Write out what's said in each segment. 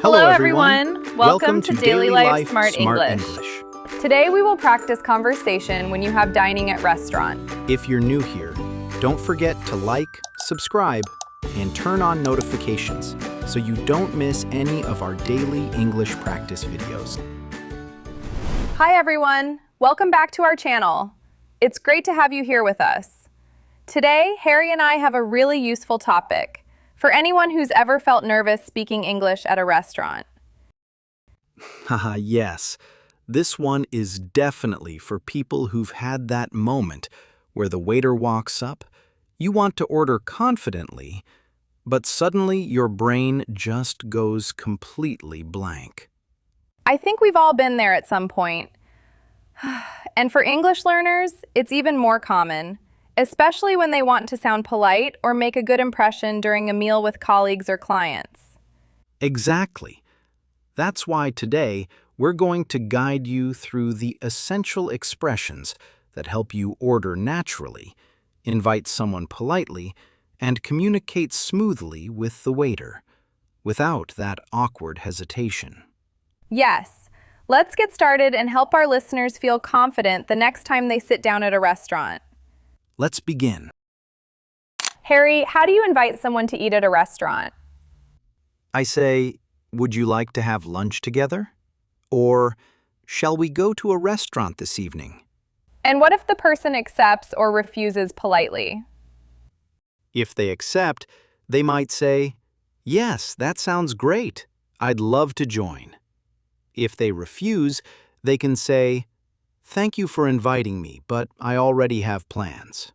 Hello everyone. Welcome to Daily Life Smart English. Today we will practice conversation when you have dining at restaurant. If you're new here, don't forget to like, subscribe, and turn on notifications so you don't miss any of our daily English practice videos. Hi everyone. Welcome back to our channel. It's great to have you here with us. Today, Harry and I have a really useful topic for anyone who's ever felt nervous speaking English at a restaurant. Haha, yes. This one is definitely for people who've had that moment where the waiter walks up, you want to order confidently, but suddenly your brain just goes completely blank. I think we've all been there at some point. And for English learners, it's even more common, especially when they want to sound polite or make a good impression during a meal with colleagues or clients. Exactly. That's why today we're going to guide you through the essential expressions that help you order naturally, invite someone politely, and communicate smoothly with the waiter, without that awkward hesitation. Yes, let's get started and help our listeners feel confident the next time they sit down at a restaurant. Let's begin. Harry, how do you invite someone to eat at a restaurant? I say, would you like to have lunch together? Or, shall we go to a restaurant this evening? And what if the person accepts or refuses politely? If they accept, they might say, yes, that sounds great. I'd love to join. If they refuse, they can say, thank you for inviting me, but I already have plans.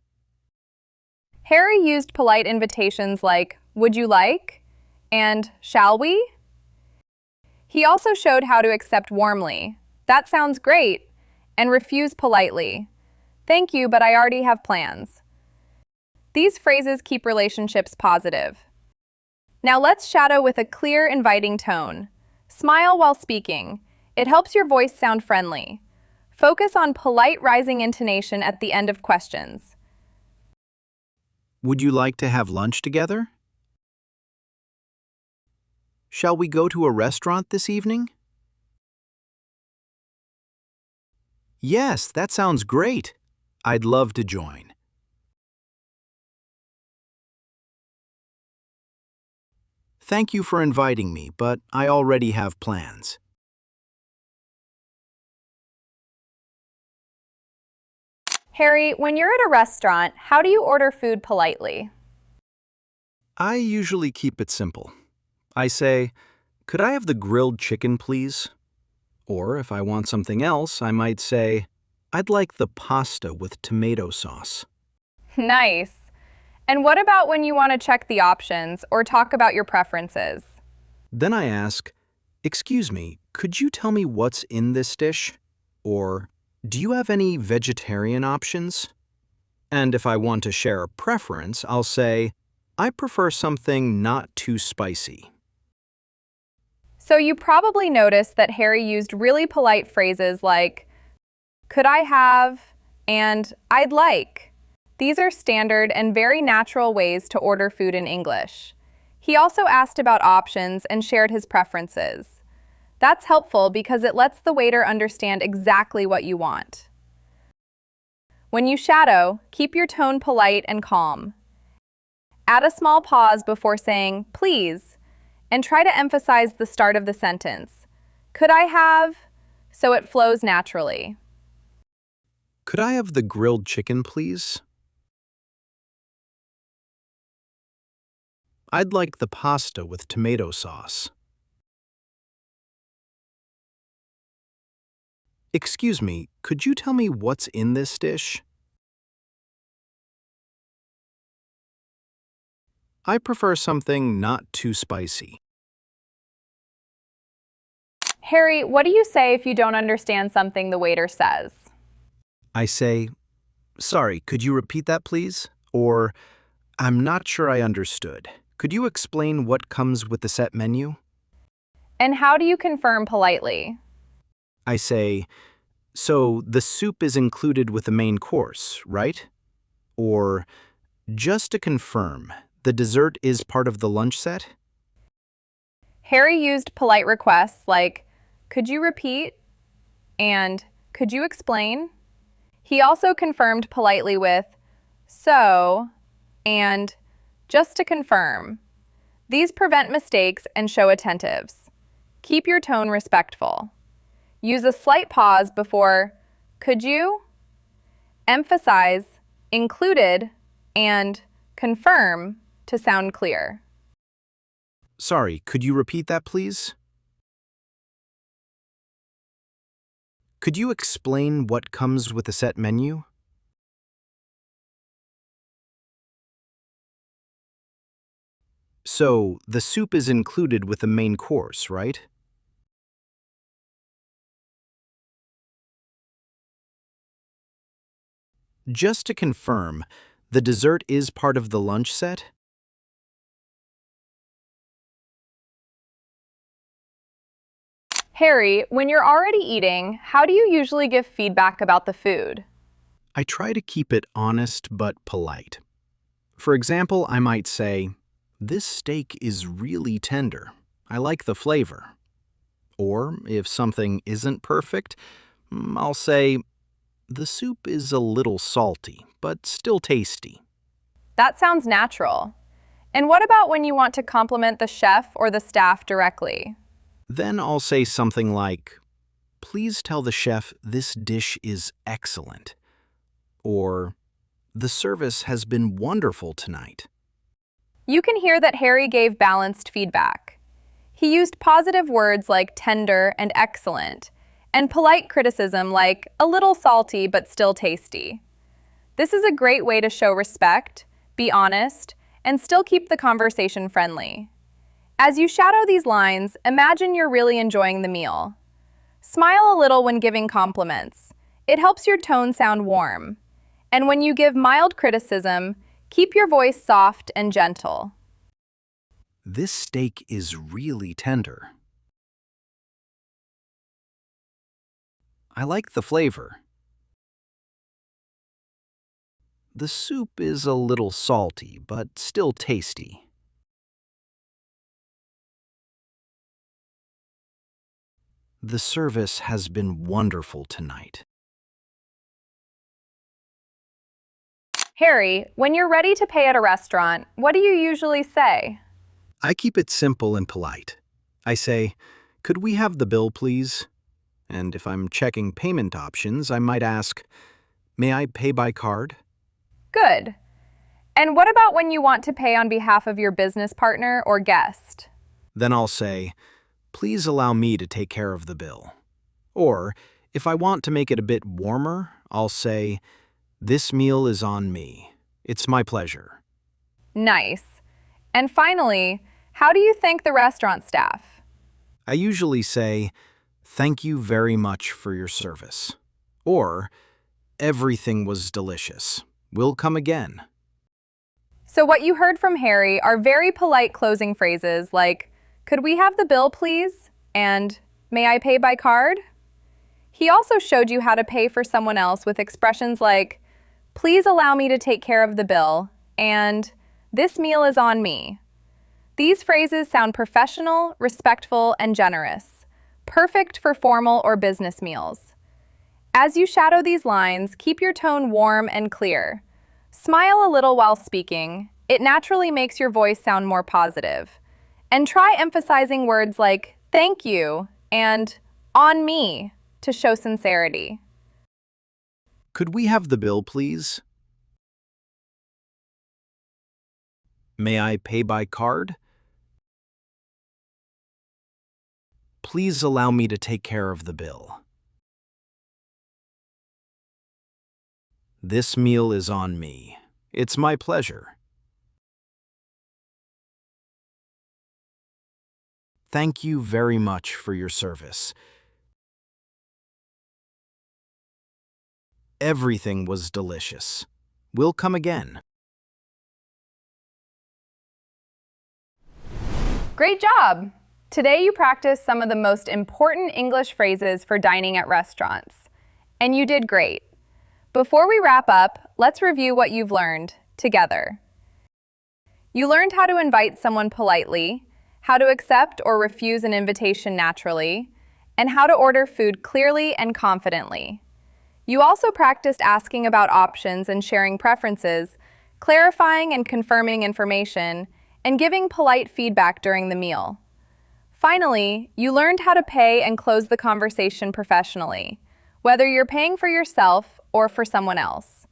Harry used polite invitations like, would you like? And shall we? He also showed how to accept warmly, that sounds great, and refuse politely, thank you, but I already have plans. These phrases keep relationships positive. Now let's shadow with a clear, inviting tone. Smile while speaking. It helps your voice sound friendly. Focus on polite rising intonation at the end of questions. Would you like to have lunch together? Shall we go to a restaurant this evening? Yes, that sounds great. I'd love to join. Thank you for inviting me, but I already have plans. Harry, when you're at a restaurant, how do you order food politely? I usually keep it simple. I say, could I have the grilled chicken, please? Or if I want something else, I might say, I'd like the pasta with tomato sauce. Nice. And what about when you want to check the options or talk about your preferences? Then I ask, excuse me, could you tell me what's in this dish? Or, do you have any vegetarian options? And if I want to share a preference, I'll say, I prefer something not too spicy. So you probably noticed that Harry used really polite phrases like, could I have, and I'd like. These are standard and very natural ways to order food in English. He also asked about options and shared his preferences. That's helpful because it lets the waiter understand exactly what you want. When you shadow, keep your tone polite and calm. Add a small pause before saying, please, and try to emphasize the start of the sentence. Could I have? So it flows naturally. Could I have the grilled chicken, please? I'd like the pasta with tomato sauce. Excuse me, could you tell me what's in this dish? I prefer something not too spicy. Harry, what do you say if you don't understand something the waiter says? I say, sorry, could you repeat that, please? Or, I'm not sure I understood. Could you explain what comes with the set menu? And how do you confirm politely? I say, so the soup is included with the main course, right? Or, just to confirm, the dessert is part of the lunch set? Harry used polite requests like, "Could you repeat?" and "Could you explain?" He also confirmed politely with "so" and "just to confirm." These prevent mistakes and show attentives. Keep your tone respectful. Use a slight pause before "could you?" Emphasize "included" and "confirm" to sound clear. Sorry, could you repeat that, please? Could you explain what comes with a set menu? So, the soup is included with the main course, right? Just to confirm, the dessert is part of the lunch set? Harry, when you're already eating, how do you usually give feedback about the food? I try to keep it honest but polite. For example, I might say, "This steak is really tender. I like the flavor." Or, if something isn't perfect, I'll say, "The soup is a little salty, but still tasty." That sounds natural. And what about when you want to compliment the chef or the staff directly? Then I'll say something like, "Please tell the chef this dish is excellent." Or, "The service has been wonderful tonight." You can hear that Harry gave balanced feedback. He used positive words like tender and excellent, and polite criticism like a little salty but still tasty. This is a great way to show respect, be honest, and still keep the conversation friendly. As you shadow these lines, imagine you're really enjoying the meal. Smile a little when giving compliments. It helps your tone sound warm. And when you give mild criticism, keep your voice soft and gentle. "This steak is really tender. I like the flavor. The soup is a little salty, but still tasty." "The service has been wonderful tonight." Harry, when you're ready to pay at a restaurant, what do you usually say? I keep it simple and polite. I say, "Could we have the bill, please?" And if I'm checking payment options, I might ask, "May I pay by card?" Good. And what about when you want to pay on behalf of your business partner or guest? Then I'll say, "Please allow me to take care of the bill." Or, if I want to make it a bit warmer, I'll say, "This meal is on me. It's my pleasure." Nice. And finally, how do you thank the restaurant staff? I usually say, "Thank you very much for your service." Or, "Everything was delicious. We'll come again." So what you heard from Harry are very polite closing phrases like, "Could we have the bill, please?" and "May I pay by card?" He also showed you how to pay for someone else with expressions like, "Please allow me to take care of the bill," and "This meal is on me." These phrases sound professional, respectful, and generous, perfect for formal or business meals. As you shadow these lines, keep your tone warm and clear. Smile a little while speaking. It naturally makes your voice sound more positive. And try emphasizing words like "thank you" and "on me" to show sincerity. "Could we have the bill, please?" "May I pay by card?" "Please allow me to take care of the bill." "This meal is on me. It's my pleasure." "Thank you very much for your service. Everything was delicious. We'll come again." Great job! Today you practiced some of the most important English phrases for dining at restaurants. And you did great. Before we wrap up, let's review what you've learned together. You learned how to invite someone politely, how to accept or refuse an invitation naturally, and how to order food clearly and confidently. You also practiced asking about options and sharing preferences, clarifying and confirming information, and giving polite feedback during the meal. Finally, you learned how to pay and close the conversation professionally, whether you're paying for yourself or for someone else.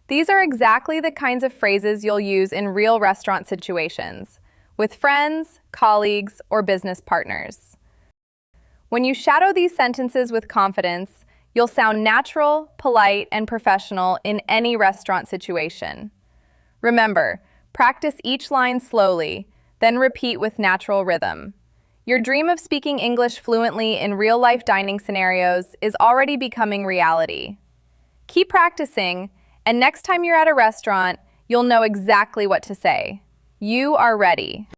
These are exactly the kinds of phrases you'll use in real restaurant situations, with friends, colleagues, or business partners. When you shadow these sentences with confidence, you'll sound natural, polite, and professional in any restaurant situation. Remember, practice each line slowly, then repeat with natural rhythm. Your dream of speaking English fluently in real-life dining scenarios is already becoming reality. Keep practicing, and next time you're at a restaurant, you'll know exactly what to say. You are ready.